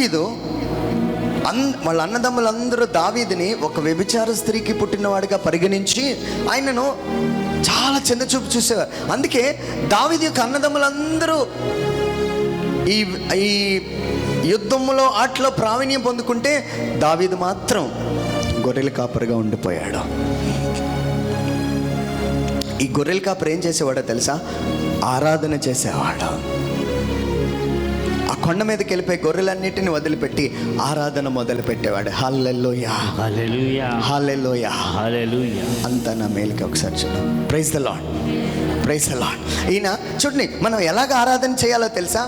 దావీదు వాళ్ళ అన్నదమ్ములందరూ దావీదుని ఒక వ్యభిచార స్త్రీకి పుట్టినవాడిగా పరిగణించి ఆయనను చాలా చిన్న చూపు చూసేవారు. అందుకే దావీదు యొక్క అన్నదమ్ములందరూ ఈ యుద్ధంలో ఆటలో ప్రావీణ్యం పొందుకుంటే దావీదు మాత్రం గొర్రెల కాపరిగా ఉండిపోయాడు. ఈ గొర్రెల కాపరి ఏం చేసేవాడో తెలుసా? ఆరాధన చేసేవాడు. ఆ కొండ మీదకి వెళ్ళిపోయి గొర్రెలన్నిటిని వదిలిపెట్టి ఆరాధన మొదలు పెట్టేవాడు. హల్లెలూయా, హల్లెలూయా, హల్లెలూయా, హల్లెలూయా. అంతా నా మేలుకి ఒకసారి చూడండి. Praise the lord, praise the lord. ఈయన చూడండి, మనం ఎలాగ ఆరాధన చేయాలో తెలుసా?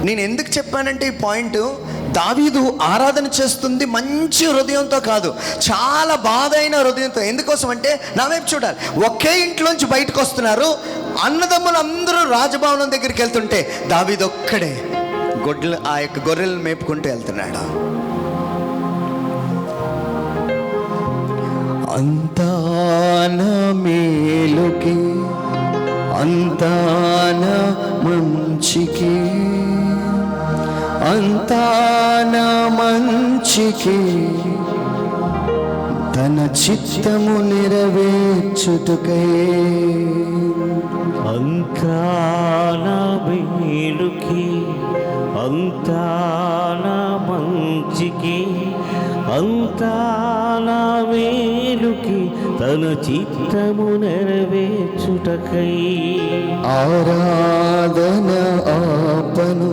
నేను ఎందుకు చెప్పానంటే ఈ పాయింట్, దావీదు ఆరాధన చేస్తుంది మంచి హృదయంతో కాదు, చాలా బాధ అయిన హృదయంతో. ఎందుకోసం అంటే నా వైపు చూడాలి. ఒకే ఇంట్లోంచి బయటకు వస్తున్నారు, అన్నదమ్ములు అందరూ రాజభవనం దగ్గరికి వెళ్తుంటే దావీదు ఒక్కడే ఆ యొక్క గొర్రెలను మేపుకుంటూ వెళ్తున్నాడు. అంతా నా మేలుకి, అంతా నా మంచికి, అంతా నా మంచికి, తన చిత్తము నెరవేర్చుటకై. అంతా నా మేలుకి, అంతా నా మంచికి, అంతా నా మేలుకి, తన చిత్తము నెరవేర్చుటకై. ఆరాధన ఆపను,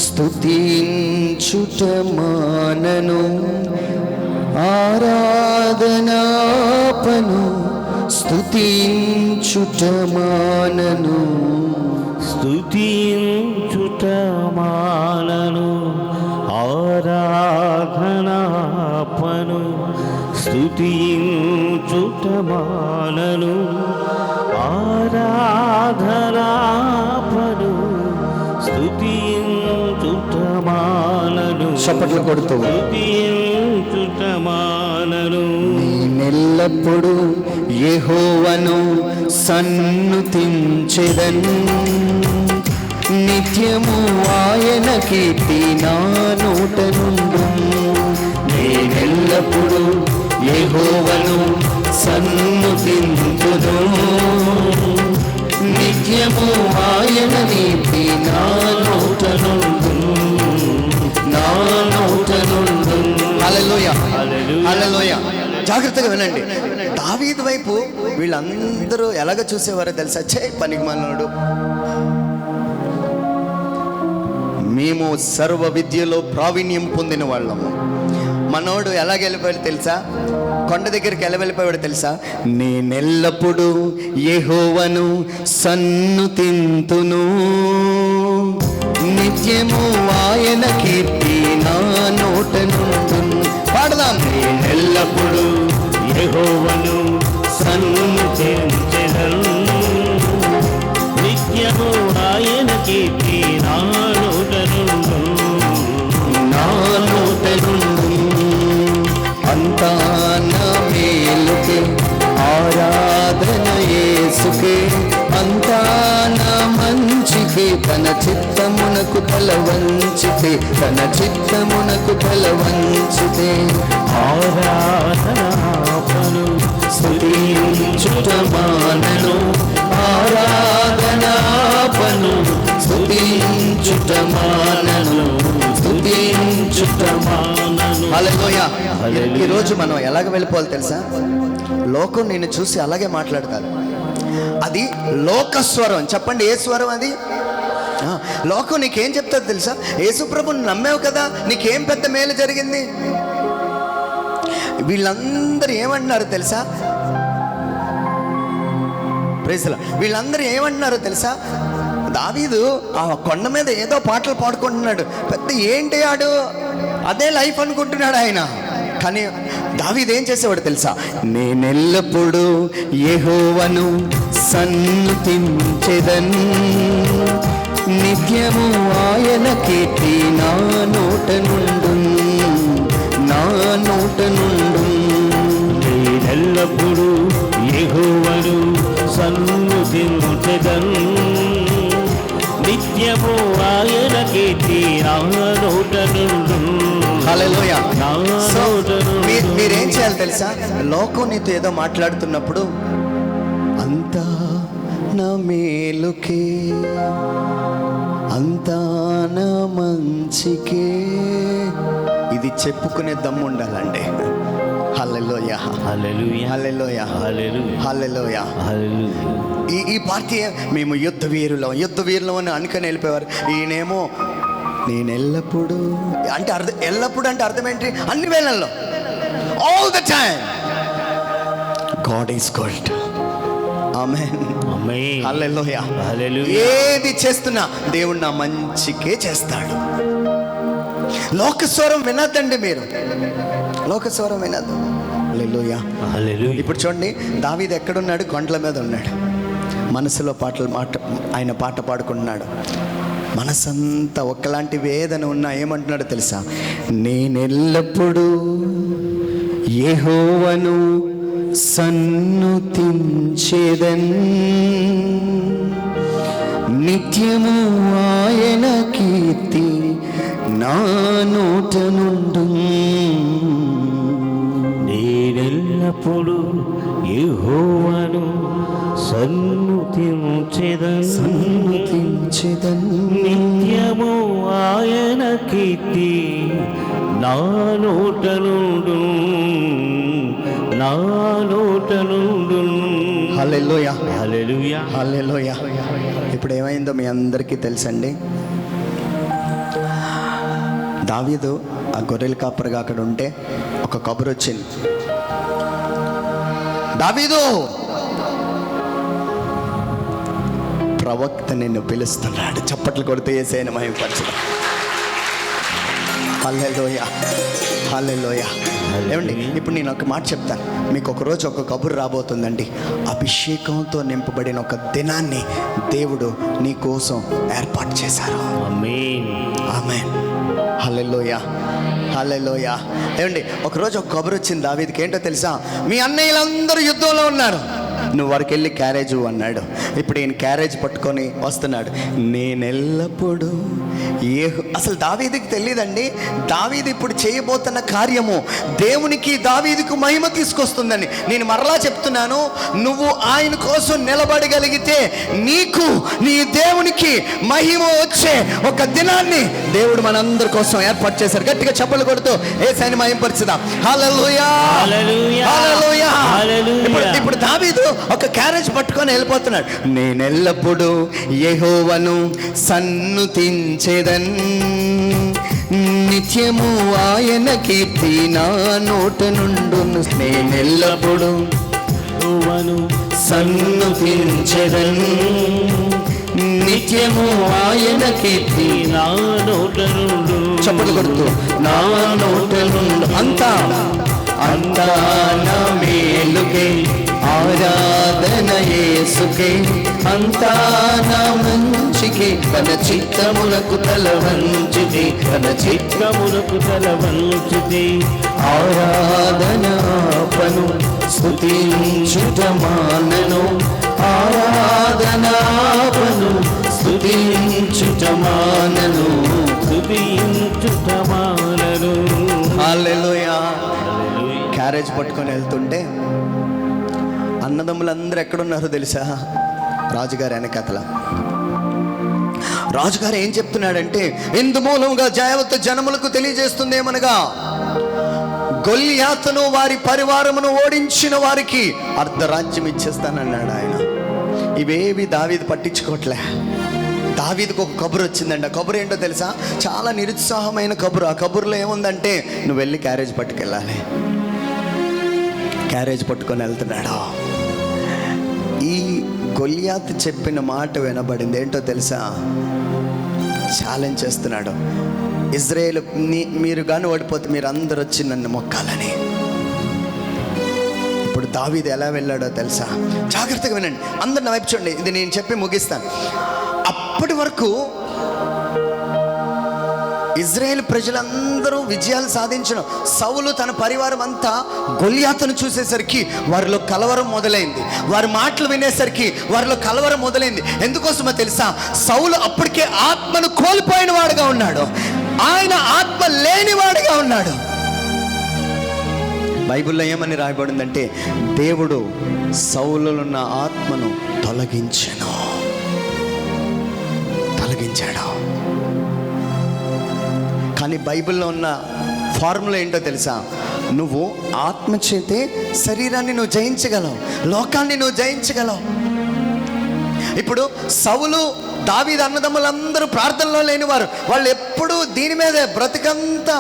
స్తుతించుట మానను, ఆరాధన ఆపను, స్తుతించుట మానను, స్తుతించుట మానను, ఆరాధనాపను, స్తుతించుట మానను, ఆరాధనాపను, స్తుతించుట మానను. చప్పట్లు కొడుతూ స్తుతించుట మానను. నేనెల్లప్పుడు యెహోవాను సన్నుతించెదను, నిత్యము ఆయన కీర్తి నా నోట నుండు. నేనెల్లప్పుడు యెహోవాను సన్నుతించెదను, నిత్యము ఆయన కీర్తి నా నోట నుండు, నా నోట నుండు. హల్లెలూయా, హల్లెలూయా. జాగ్రత్తగా వినండి. దావీదు వైపు వీళ్ళందరూ ఎలాగ చూసేవారో తెలుసా? పనికి మనోడు, మేము సర్వ విద్యలో ప్రావీణ్యం పొందిన వాళ్ళము. మనోడు ఎలాగ వెళ్ళిపోయాడు తెలుసా? కొండ దగ్గరికి ఎలా వెళ్ళిపోయాడు తెలుసా? నేనెల్లప్పుడు యెహోవాను సన్నుతింతును, నిత్యము ఆయన కీర్తి నా నోట నుండు. పాడదాం. నేనెల్లప్పుడు యెహోవాను సన్నుతించెదను, నిత్యము ఆయన కీర్తి నా నోట నుండు, నా నోట నుండు. అంతా నా మేలుకే, ఆరాధన యేసుకే, అంతా నా మంచికే, తన చిత్తమునకు తల వంచితే, తన చిత్తమునకు తల వంచితే. ఆరాధనాపను, స్తుతించుట మానను, ఆరాధనాపను, స్తుతించుట మానను, స్తుతించుట మానను. హల్లెలూయా. ఈరోజు మనం ఎలాగ వెళ్ళిపోవాలి తెలుసా? లోకం నిన్ను చూసి అలాగే మాట్లాడతారు. అది లోకస్వరం. చెప్పండి, ఏ స్వరం అది? లోకం నీకేం చెప్తుంది తెలుసా? యేసుప్రభుని నమ్మావు కదా, నీకేం పెద్ద మేలు జరిగింది. వీళ్ళందరూ ఏమంటున్నారు తెలుసా? ప్రైజ్లా. వీళ్ళందరూ ఏమంటున్నారో తెలుసా? దావీదు ఆ కొండ మీద ఏదో పాటలు పాడుకుంటున్నాడు, పెద్ద ఏంటి ఆడు, అదే లైఫ్ అనుకుంటున్నాడు ఆయన. కానీ దావీదు ఏం చేసేవాడు తెలుసా? నేనెల్లప్పుడు యెహోవాను సన్నుతించెదను, నిత్యము ఆయన కీర్తి నా నోట నుండు, నా నోట నుండు. నేనెల్లప్పుడు యెహోవాను సన్నుతించెదను, నిత్యము ఆయన కీర్తి నా నోట నుండు, హల్లెలూయా. నా సో నోట నుండి మీరేం చేయాలి తెలుసా? లోకం నీతో ఏదో మాట్లాడుతున్నప్పుడు అంతా నా మేలుకే, అంతా నా మంచికే, ఇది చెప్పుకునే దమ్ము ఉండాలండి. హల్లెలూయా, హల్లెలూయా, హల్లెలూయా, హల్లెలూయా, హల్లెలూయా. హల్లెలూయా. ఈ పార్టీ మేము యుద్ధ వీరులం అని అనుకుని వెళ్ళిపోయారు. ఈయనేమో నేను ఎల్లప్పుడూ అంటే ఎల్లప్పుడు అంటే అర్థం ఏంటి? అన్ని వేళల్లో, all the time God is good. Amen, amen. Hallelujah, hallelujah. ఏది చేస్తున్నా దేవుడు నా మంచికే చేస్తాడు. లోకస్వరం వినద్దండి మీరు, లోకస్వరం వినద్దు. హల్లెలూయా, హల్లెలూయా. ఇప్పుడు చూడండి, దావీదు ఎక్కడున్నాడు? కొండల మీద ఉన్నాడు. మనసులో ఆయన పాట పాడుకుంటున్నాడు. మనసంతా ఒక్కలాంటి వేదన ఉన్నా ఏమంటున్నాడో తెలుసా? నేనెల్లప్పుడూ యెహోవాను సన్నుతించెదన్, నిత్యము ఆయన కీర్తి నా నోట నుండు. నేనెల్లప్పుడు యెహోవాను సన్నుతించెదన్, నిత్యము ఆయన కీర్తి నా నోట నుండు, నా నోట నుండు. హల్లెలూయా, హల్లెలూయా. హల్లెలూయా. ఇప్పుడు ఏమైందో మీ అందరికీ తెలుసండి. దావీదు ఆ గొర్రెల కాపరిగా అక్కడ ఉంటే ఒక కబురు వచ్చింది. దావీదు, ప్రవక్త నిన్ను పిలుస్తున్నాడు. చప్పట్లు కొడితే యేసయ్యను మహిమపరచుదాం. హల్లెలూయా, హల్లెలూయా. ఏమండి, ఇప్పుడు నేను ఒక మాట చెప్తాను మీకు. ఒకరోజు ఒక కబురు రాబోతుందండి. అభిషేకంతో నింపబడిన ఒక దినాన్ని దేవుడు నీ కోసం ఏర్పాటు చేశారు. ఆమేన్, ఆమేన్, హల్లెలూయా, హల్లెలూయా. ఏమండి, ఒకరోజు ఒక కబురు వచ్చింది దావీదుకి. ఏంటో తెలుసా? మీ అన్నయ్యలందరూ యుద్ధంలో ఉన్నారు, నువ్వు వారికి వెళ్ళి క్యారేజ్ అన్నాడు. ఇప్పుడు ఈయన క్యారేజ్ పట్టుకొని వస్తున్నాడు. నేనెల్లప్పుడు అసలు దావీదుకి తెలియదండి, దావీదు ఇప్పుడు చేయబోతున్న కార్యము దేవునికి దావీదుకు మహిమ తీసుకొస్తుందని. నేను మరలా చెప్తున్నాను, నువ్వు ఆయన కోసం నిలబడగలిగితే నీకు నీ దేవునికి మహిమ వచ్చే ఒక దినాన్ని దేవుడు మనందరి కోసం ఏర్పాటు చేశారు. గట్టిగా చప్పలు కొడుతూ యేసయ్యను మహిమపరచుదాం. హల్లెలూయా, హల్లెలూయా, హల్లెలూయా. హల్లెలూయా. ఇప్పుడు దావీదు ఒక క్యారేజ్ పట్టుకొని వెళ్ళిపోతున్నాడు. నేనెల్లప్పుడు యెహోవాను సన్నుతించెదన్, నిత్యము ఆయన కీర్తి నా నోట నుండును. నేనెల్లప్పుడు యెహోవాను సన్నుతించెదన్, నిత్యము ఆయన కీర్తి నా నోట నుండు. చప్పట్లు కొడుతూ నా నోట నుండు. అంతా అంతా నా మేలుకే, ఆరాధన యేసుకే, అంతా నా మంచికే, తన చిత్తములకు తల వంచితే, తన చిత్తములకు తల వంచితే, ఆరాధనాపను స్తుతించుట మానను, ఆరాధనాపను స్తుతించుట మానను, స్తుతించుట మానను. హల్లెలూయా. హల్లెలూయా. క్యారేజ్ పట్టుకొని వెళ్తుంటే అన్నదమ్ములందరూ ఎక్కడున్నారో తెలుసా? రాజుగారి వెనకతల. రాజుగారు ఏం చెప్తున్నాడంటే, ఇందు మూలంగా జాయవత జనములకు తెలియజేస్తుంది ఏమనగా, గొల్యాతును వారి పరివారమును ఓడించిన వారికి అర్ధరాజ్యం ఇచ్చేస్తానన్నాడు ఆయన. ఇవేవి దావీదు పట్టించుకోవట్లే. దావీదుకు ఒక కబురు వచ్చిందండి. ఆ కబురు ఏంటో తెలుసా? చాలా నిరుత్సాహమైన కబురు. ఆ కబురులో ఏముందంటే, నువ్వు వెళ్ళి క్యారేజ్ పట్టుకెళ్ళాలి. క్యారేజ్ పట్టుకొని వెళ్తున్నాడు. ఈ గొల్యాతు చెప్పిన మాట వినబడింది. ఏంటో తెలుసా? ఛాలెంజ్ చేస్తున్నాడు. ఇజ్రాయేల్ మీరు కానీ ఓడిపోతే మీరు అందరు వచ్చి నన్ను మొక్కాలని. ఇప్పుడు దావీదు ఎలా వెళ్ళాడో తెలుసా? జాగ్రత్తగా వినండి, అందరు నా వైపు చూడండి. ఇది నేను చెప్పి ముగిస్తాను. అప్పటి వరకు ఇజ్రాయేల్ ప్రజలందరూ విజయాలు సాధించిన సౌలు తన పరివారం అంతా గొల్యాతును చూసేసరికి వారిలో కలవరం మొదలైంది. వారి మాటలు వినేసరికి వారిలో కలవరం మొదలైంది. ఎందుకోసమో తెలుసా? సౌలు అప్పటికే ఆత్మను కోల్పోయిన వాడుగా ఉన్నాడు. ఆయన ఆత్మ లేనివాడుగా ఉన్నాడు. అన్నాడు. బైబిల్లో ఏమని రాయబడిందంటే దేవుడు సౌలున్న ఆత్మను తొలగించాడు. కానీ బైబిల్లో ఉన్న ఫార్ములా ఏంటో తెలుసా? నువ్వు ఆత్మ చేతే శరీరాన్ని నువ్వు జయించగలవు, లోకాన్ని నువ్వు జయించగలవు. ఇప్పుడు సౌలు దావీదు అన్నదమ్ములందరూ ప్రార్థనలో లేనివారు, వాళ్ళు ఎప్పుడూ దీని మీదే బ్రతికంతా.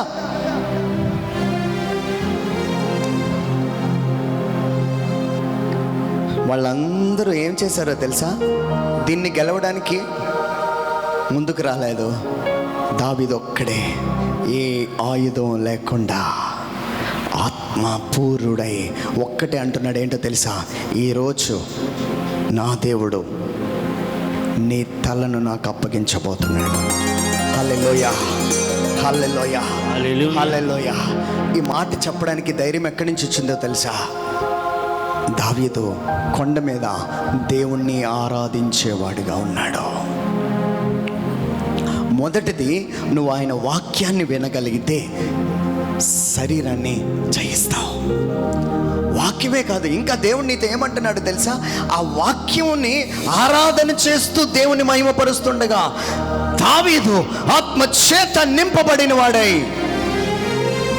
వాళ్ళందరూ ఏం చేశారో తెలుసా? దీన్ని గెలవడానికి ముందుకు రాలేదు. దావీదు ఒక్కడే ఏ ఆయుధం లేకుండా ఆత్మపూర్ణుడై ఒక్కటే అంటున్నాడు. ఏంటో తెలుసా? ఈరోజు నా దేవుడు నీ తలను నాకు అప్పగించబోతున్నాడు. హల్లెలూయా, హల్లెలూయా, హల్లెలూయా. ఈ మాట చెప్పడానికి ధైర్యం ఎక్కడి నుంచి వచ్చిందో తెలుసా? దావీదు కొండ మీద దేవుణ్ణి ఆరాధించేవాడిగా ఉన్నాడు. మొదటిది, నువ్వు ఆయన వాక్యాన్ని వినగలిగితే శరీరాన్ని జయిస్తావు. వాక్యమే కాదు, ఇంకా దేవుడు నీతో ఏమంటున్నాడు తెలుసా? ఆ వాక్యంని ఆరాధన చేస్తూ దేవుని మహిమపరుస్తుండగా దావీదు ఆత్మ చేత నింపబడిన వాడై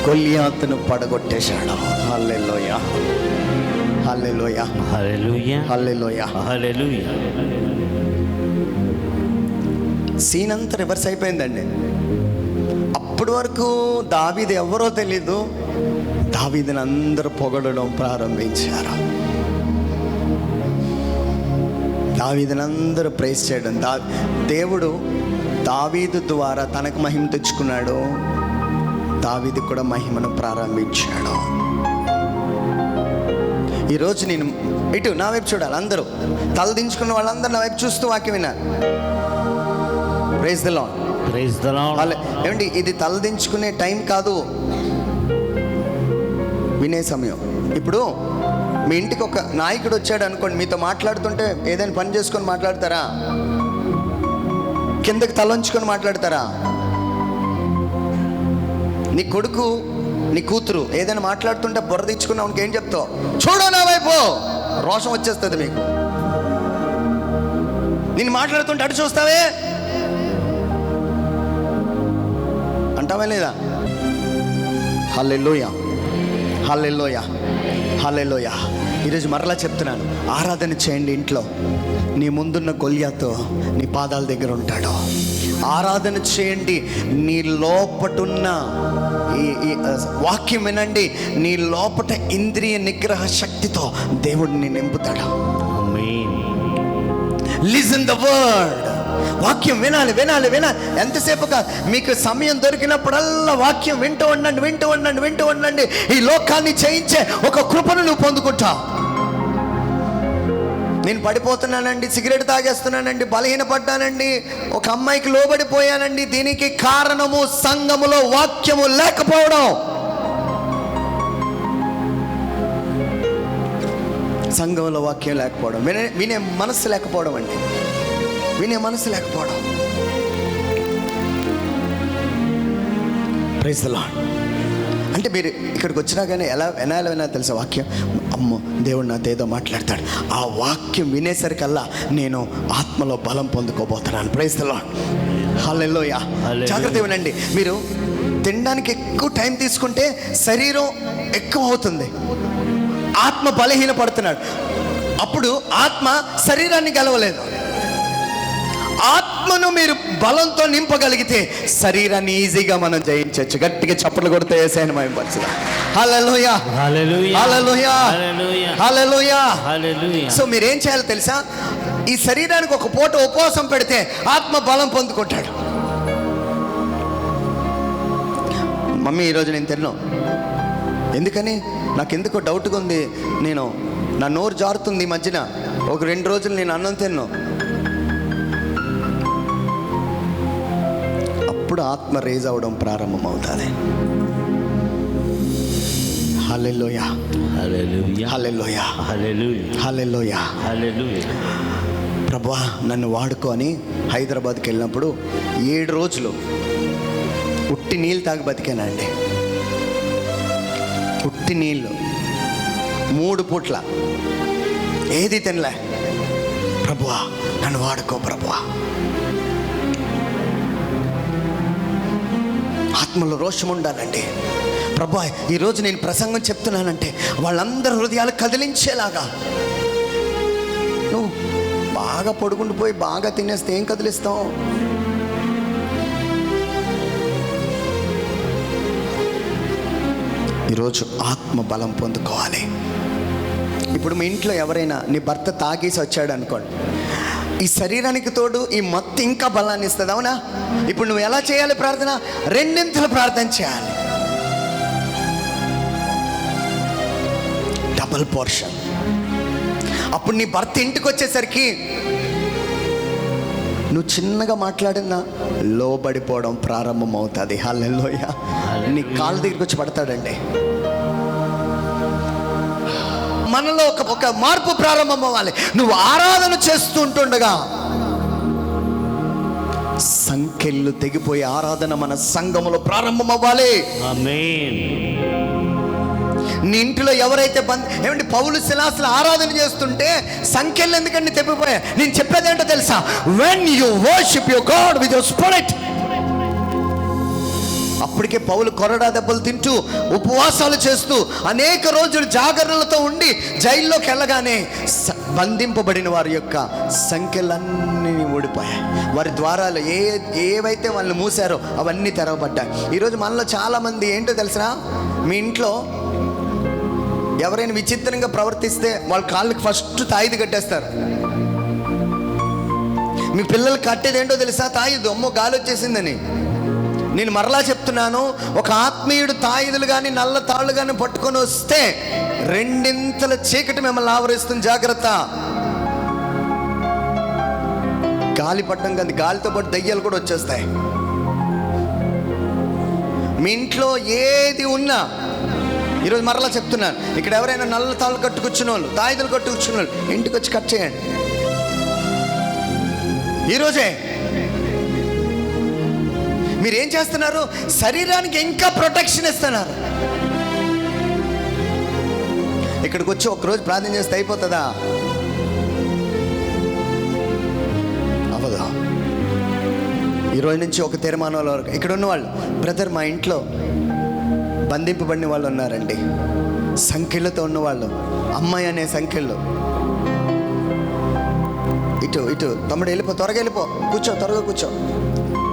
గొల్లియాతును పడగొట్టేశాడు. హల్లెలూయా, హల్లెలూయా, హల్లెలూయా, హల్లెలూయా, హల్లెలూయా. సీన్ అంతా రివర్స్ అయిపోయిందండి. అప్పటి వరకు దావీదు ఎవరో తెలీదు, దావీదుని అందరూ పొగడడం ప్రారంభించారు. దావీదుని అందరూ ప్రైజ్ చేయడం. దేవుడు దావీదు ద్వారా తనకు మహిమ తెచ్చుకున్నాడు. దావీదు కూడా మహిమను ప్రారంభించాడు. ఈరోజు నేను ఇటు నా వైపు చూడాలి. అందరూ తల దించుకున్న వాళ్ళందరూ నా వైపు చూస్తూ వాక్యం విన్నారు. Praise the lord, praise the lord. ఏమండి, ఇది తలదించుకునే టైం కాదు, వినే సమయం. ఇప్పుడు మీ ఇంటికి ఒక నాయకుడు వచ్చాడు అనుకోండి, మీతో మాట్లాడుతుంటే ఏదైనా పని చేసుకొని మాట్లాడతారా? కిందకి తలంచుకొని మాట్లాడతారా? నీ కొడుకు నీ కూతురు ఏదైనా మాట్లాడుతుంటే బుర్ర తెచ్చుకున్నావు ఏం చెప్తావు? చూడు నా వైపు, రోషం వచ్చేస్తుంది మీకు. నేను మాట్లాడుతుంటే అటు చూస్తావే అంటావా లేదా? హల్లెలూయా, హల్లెలూయా, హల్లెలూయా. ఈరోజు మరలా చెప్తున్నాను, ఆరాధన చేయండి. ఇంట్లో నీ ముందున్న గొల్యాతో నీ పాదాల దగ్గర ఉంటాడు. ఆరాధన చేయండి. నీ లోపటున్న ఈ వాక్యం వినండి. నీ లోపట ఇంద్రియ నిగ్రహ శక్తితో దేవుడిని నింపుతాడు. Listen the word. వాక్యం వినాలి, వినాలి, వినాలి. ఎంతసేపు కాదు, మీకు సమయం దొరికినప్పుడల్లా వాక్యం వింటూ ఉండండి, వింటూ ఉండండి, వింటూ ఉండండి. ఈ లోకాన్ని జయించే ఒక కృపను నువ్వు పొందుకుంటావు. నేను పడిపోతున్నానండి, సిగరెట్ తాగేస్తున్నానండి, బలహీనపడ్డానండి, ఒక అమ్మాయికి లోబడిపోయానండి. దీనికి కారణము సంఘములో వాక్యము లేకపోవడం. సంఘంలో వాక్యం లేకపోవడం, వినే మనస్సు లేకపోవడం అండి, వినే మనసు లేకపోవడం. Praise the lord. అంటే మీరు ఇక్కడికి వచ్చినా కానీ ఎలా వినాలి తెలుసా? వాక్యం, అమ్మో దేవుడు నాతో ఏదో మాట్లాడతాడు. ఆ వాక్యం వినేసరికల్లా నేను ఆత్మలో బలం పొందుకోబోతున్నాను. ప్రైజ్ ది లార్డ్, హల్లెలూయా. జాగ్రత్త వినండి. మీరు తినడానికి ఎక్కువ టైం తీసుకుంటే శరీరం ఎక్కువ అవుతుంది, ఆత్మ బలహీన పడుతున్నాడు. అప్పుడు ఆత్మ శరీరాన్ని గెలవలేదు. ఆత్మను మీరు బలంతో నింపగలిగితే శరీరాన్ని ఈజీగా మనం జయించవచ్చు. గట్టిగా చప్పట్లు కొడితే యేసయ్యను మహిమపరచుదాం. హల్లెలూయా, హల్లెలూయా, హల్లెలూయా, హల్లెలూయా, హల్లెలూయా. సో మీరేం చేయాలో తెలుసా? ఈ శరీరానికి ఒక పూట ఉపవాసం పెడితే ఆత్మ బలం పొందుకుంటాడు. మమ్మీ ఈరోజు నేను తిన్నాను, ఎందుకని నాకు ఎందుకో డౌట్గా ఉంది, నేను నా నోరు జారుతుంది ఈ మధ్యన, ఒక 2 రోజులు నేను అన్నం తిన్నాను. అప్పుడు ఆత్మ రేజ్ అవడం ప్రారంభమవుతుంది. హల్లెలూయా, హల్లెలూయా, హల్లెలూయా, హల్లెలూయా, హల్లెలూయా, హల్లెలూయా. ప్రభువా నన్ను వాడుకొని హైదరాబాద్కి వెళ్ళినప్పుడు 7 రోజులు ఉట్టి నీళ్ళు తాగి బతికానండి. పుట్టి నీళ్ళు 3 పూట్ల ఏది తినలే. ప్రభువా నన్ను వాడుకో ప్రభువా. ఆత్మలో రోషం ఉండాలండి. ప్రభువా ఈరోజు నేను ప్రసంగం చెప్తున్నానంటే వాళ్ళందరి హృదయాలు కదిలించేలాగా. నువ్వు బాగా పడుకుండిపోయి బాగా తినేస్తే ఏం కదిలిస్తావు? ఈరోజు ఆత్మ బలం పొందుకోవాలి. ఇప్పుడు మీ ఇంట్లో ఎవరైనా నీ భర్త తాగేసి వచ్చాడు అనుకోండి, ఈ శరీరానికి తోడు ఈ మత్తు ఇంకా బలాన్ని ఇస్తుంది, అవునా? ఇప్పుడు నువ్వు ఎలా చేయాలి ప్రార్థన? 2 ప్రార్థన చేయాలి, డబుల్ పోర్షన్. అప్పుడు నీ భర్త ఇంటికి వచ్చేసరికి నువ్వు చిన్నగా మాట్లాడినా లోబడిపోవడం ప్రారంభం అవుతుంది. హల్లెలూయా. నీ కాళ్ళ దగ్గరికి వచ్చి పడతాడండి. మనలో ఒక మార్పు ప్రారంభం అవ్వాలి. నువ్వు ఆరాధన చేస్తుంటుండగా సంఖ్యలు తెగిపోయే ఆరాధన మన సంఘములో ప్రారంభం అవ్వాలి. ఆమేన్. నీ ఇంటిలో ఎవరైతే ఏమంటే పౌలు శిలాసులు ఆరాధన చేస్తుంటే సంఖ్యలు ఎందుకంటే తెగిపోయాయి? నేను చెప్పేది ఏంటో తెలుసా? when you worship your God with your spirit. అప్పటికే పౌలు కొరడా దెబ్బలు తింటూ ఉపవాసాలు చేస్తూ అనేక రోజులు జాగరణలతో ఉండి జైల్లోకి వెళ్ళగానే బంధింపబడిన వారి యొక్క సంఖ్యలన్నీ ఊడిపోయాయి. వారి ద్వారాలు ఏవైతే వాళ్ళని మూసారో అవన్నీ తెరవబడ్డాయి. ఈరోజు మనలో చాలామంది ఏంటో తెలిసినా, మీ ఇంట్లో ఎవరైనా విచిత్రంగా ప్రవర్తిస్తే వాళ్ళ కాళ్ళకి ఫస్ట్ తాయిది కట్టేస్తారు. మీ పిల్లలు కట్టేది ఏంటో తెలుసా? తాయిదు. అమ్మో గాలి వచ్చేసిందని. నేను మరలా చెప్తున్నాను, ఒక ఆత్మీయుడు తాయిదులు కానీ నల్ల తాళ్ళు కానీ పట్టుకొని వస్తే 2 చీకటి మిమ్మల్ని ఆవరిస్తుంది. జాగ్రత్త. గాలి పట్టడం కానీ గాలితో పాటు దయ్యాలు కూడా వచ్చేస్తాయి. మీ ఇంట్లో ఏది ఉన్నా, ఈరోజు మరలా చెప్తున్నాను, ఇక్కడ ఎవరైనా నల్ల తాళ్ళు కట్టుకొచ్చిన వాళ్ళు, తాయిదులు కట్టుకొచ్చిన వాళ్ళు ఇంటికి వచ్చి కట్ చేయండి ఈరోజే. మీరేం చేస్తున్నారు? శరీరానికి ఇంకా ప్రొటెక్షన్ ఇస్తున్నారు. ఇక్కడికి వచ్చి ఒకరోజు ప్రార్థన చేస్తే అయిపోతుందా? అవ్వదు. ఈరోజు నుంచి ఒక తీర్మానం వరకు ఇక్కడ ఉన్నవాళ్ళు, బ్రదర్ మా ఇంట్లో బంధింపబడిన వాళ్ళు ఉన్నారండి, సంఖ్యలతో ఉన్నవాళ్ళు, అమ్మాయి అనే సంఖ్యలు. ఇటు తమ్ముడు వెళ్ళిపో, త్వరగా వెళ్ళిపో, కూర్చో, త్వరగా కూర్చో.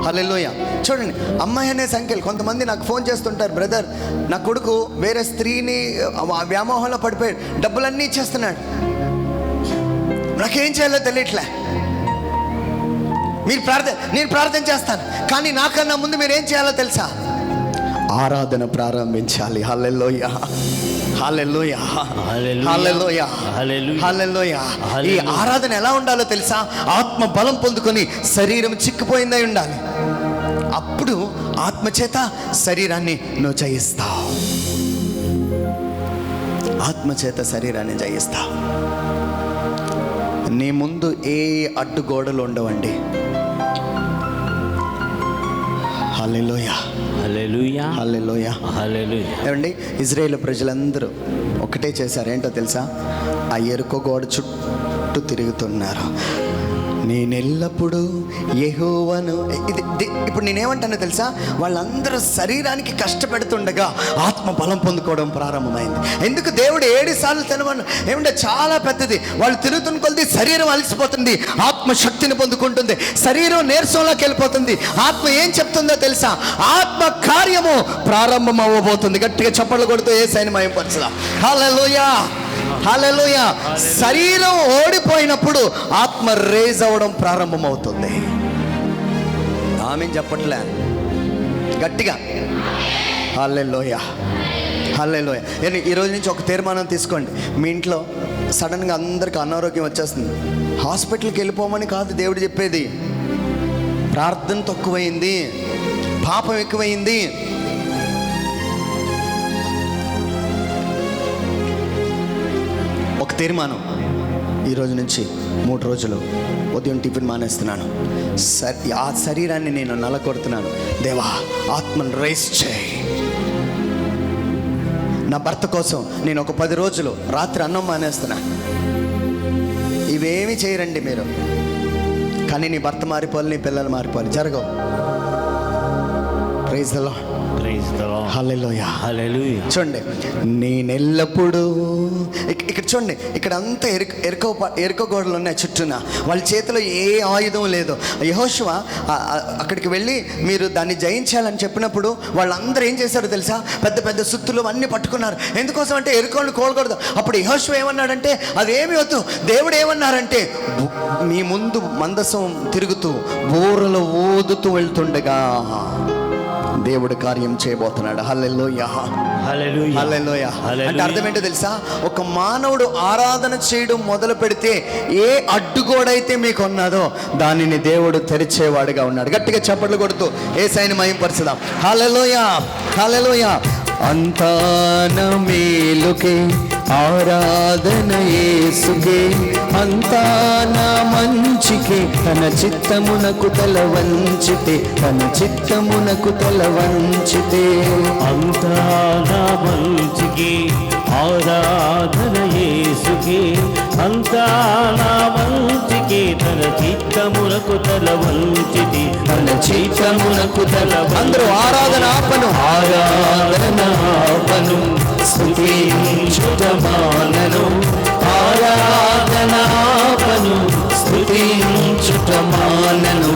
హల్లెలూయా. చూడండి, అమ్మాయి అనే సంఖ్యలు. కొంతమంది నాకు ఫోన్ చేస్తుంటారు, బ్రదర్ నా కొడుకు వేరే స్త్రీని వ్యామోహంలో పడిపోయాడు, డబ్బులన్నీ ఇచ్చేస్తున్నాడు, నాకేం చేయాలో తెలియట్లే. నేను ప్రార్థన చేస్తాను, కానీ నాకన్నా ముందు మీరు ఏం చేయాలో తెలుసా? ఆరాధన ప్రారంభించాలి. హల్లెలూయా, హల్లెలూయా, హల్లెలూయా, హల్లెలూయా. ఈ ఆరాధన ఎలా ఉండాలో తెలుసా? ఆత్మ బలం పొందుకొని శరీరం చిక్కిపోయిందై ఉండాలి. అప్పుడు ఆత్మచేత శరీరాన్ని నువ్వు జయిస్తావు. ఆత్మచేత శరీరాన్ని జయిస్తావు. నీ ముందు ఏ అడ్డుగోడలు ఉండవండి. హల్లెలూయా, హల్లెలూయా, హల్లెలూయా, హల్లెలూయా. ఏమండి, ఇజ్రాయేల్ ప్రజలందరూ ఒకటే చేశారు. ఏంటో తెలుసా? ఆ ఎరుకో గోడ చుట్టూ తిరుగుతున్నారు. నేనెల్లప్పుడూ యెహోవాను. ఇప్పుడు నేనేమంటానో తెలుసా? వాళ్ళందరూ శరీరానికి కష్టపెడుతుండగా ఆత్మ బలం పొందుకోవడం ప్రారంభమైంది. ఎందుకు? దేవుడు 7 సార్లు తినమని. ఏమంటే చాలా పెద్దది. వాళ్ళు తిరుగుతున్న కొద్ది శరీరం అలసిపోతుంది, ఆత్మ శక్తిని పొందుకుంటుంది, శరీరం నీరసంలోకి వెళ్ళిపోతుంది. ఆత్మ ఏం చెప్తుందో తెలుసా? ఆత్మ కార్యము ప్రారంభం అవ్వబోతుంది. గట్టిగా చప్పట్లు కొడుతూ యేసయ్యని మహిమపరచుదాం. హల్లెలూయా, హల్లెలూయా. శరీరం ఓడిపోయినప్పుడు ఆత్మ రేజ్ అవ్వడం ప్రారంభమవుతుంది. ఆమె చెప్పట్లే గట్టిగా. హల్లెలూయా, హల్లెలూయా. ఈరోజు నుంచి ఒక తీర్మానం తీసుకోండి. మీ ఇంట్లో సడన్గా అందరికీ అనారోగ్యం వచ్చేస్తుంది, హాస్పిటల్కి వెళ్ళిపోమని కాదు దేవుడు చెప్పేది. ప్రార్థన తక్కువైంది, పాపం ఎక్కువైంది, ఒక తీర్మానం. ఈరోజు నుంచి 3 రోజులు ఉదయం టిఫిన్ మానేస్తున్నాను. ఆ శరీరాన్ని నేను నలకొడుతున్నాను. దేవా, ఆత్మను రైస్ చేయి. నా భర్త కోసం నేను ఒక 10 రోజులు రాత్రి అన్నం మానేస్తున్నా. ఇవేమీ చేయరండి మీరు, కానీ నీ భర్త మారిపోవాలి, నీ పిల్లలు మారిపోవాలి. జరగవు. Praise the lord. Praise the Lord. Hallelujah. Hallelujah. చూడండి, నేనెల్లప్పుడూ ఇక్కడ చూడండి, ఇక్కడ అంతా ఎరుక గోడలు ఉన్నాయి చుట్టూన. వాళ్ళ చేతిలో ఏ ఆయుధం లేదు. యెహోషువ అక్కడికి వెళ్ళి మీరు దాన్ని జయించాలని చెప్పినప్పుడు వాళ్ళందరూ ఏం చేశారో తెలుసా? పెద్ద పెద్ద సుత్తులు అన్నీ పట్టుకున్నారు. ఎందుకోసం అంటే ఎరుకోళ్ళు కోలకూడదు. అప్పుడు యెహోషువ ఏమన్నాడంటే, అదేమి వద్దు. దేవుడు ఏమన్నారంటే, మీ ముందు మందసం తిరుగుతూ బూరలు ఊదుతూ వెళ్తుండగా దేవుడు కార్యం చేయబోతున్నాడు. హల్లెలూయా. హల్లెలూయా. హల్లెలూయా. అంటే అర్థం ఏంటో తెలుసా? ఒక మానవుడు ఆరాధన చేయడం మొదలు పెడితే ఏ అడ్డుగోడైతే మీకు ఉన్నదో దానిని దేవుడు తెరిచేవాడుగా ఉన్నాడు. గట్టిగా చప్పట్లు కొడుతూ యేసయ్యని మహిమపరచుదాం. హల్లెలూయా. హల్లెలూయా. అంతా నా మేలుకే ఆరాధన యేసుకే, అంతా నా మంచికే, తన చిత్తమునకు తల వంచితే, తన చిత్తమునకు తల వంచితే. అంతా నా మంచికి ఆరాధన యేసుకి, అంతా నా మంచికి, తన చిత్తమునకు తల వంచితి, తన చిత్తమునకు తల. అందరూ ఆరాధన ఆపను, ఆరాధన ఆపను, స్తుతించుటమానను, ఆరాధన ఆపను, స్తుతించుటమానను,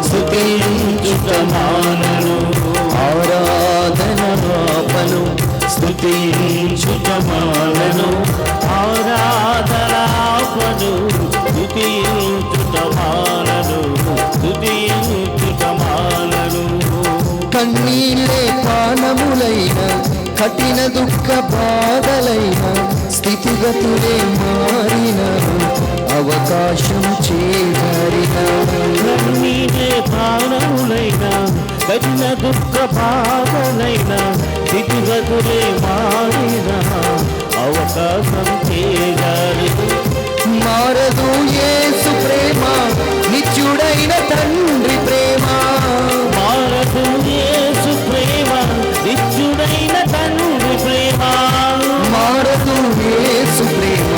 స్తుతించుటమానను, ఆరాధన ఆపను, స్తుతించుటమానను, ఆరాధనాపను, స్తుతించుటమానను, స్తుతించుటమానను. కన్నీళ్ళే పానములైన, కఠిన దుఃఖ బాధలైన, స్థితిగతులే మారిన, అవకాశం చేరిన, కన్నీరే ప్రాణములైన, కఠిన దుఃఖ బాధలైన, స్థితిగతులే మారిన, అవకాశం చేయాలి. మారదు యేసు ప్రేమ, నిత్యుడైన తండ్రి ప్రేమ, మారదు యేసు ప్రేమ, నిత్యుడైన తండ్రి ప్రేమ, మారదు యేసు ప్రేమ,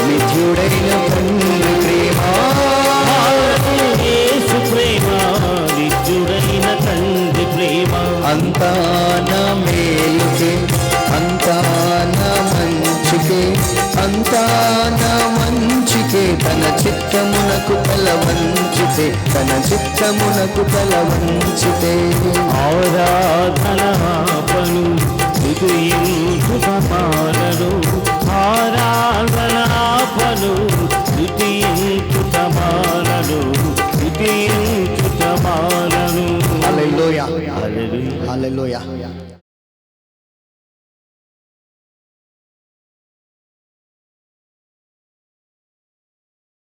నిత్యుడైన తండ్రి ప్రేమ, మారదు యేసు ప్రేమ, నిత్యుడైన తండ్రి ప్రేమ. అంతా నా మేలుకే, అంతా నా మంచికే, అంతా నా మంచికే, తన చిత్తమునకు తల వంచితే, తన చిత్తమునకు తల వంచితే. ఆరాధనాపను, స్తుతించుటమానను, ఆరాధనాపను, స్తుతించుటమానను, స్తుతించుటమానను. హల్లెలూయా. హల్లెలూయా. హల్లెలూయా.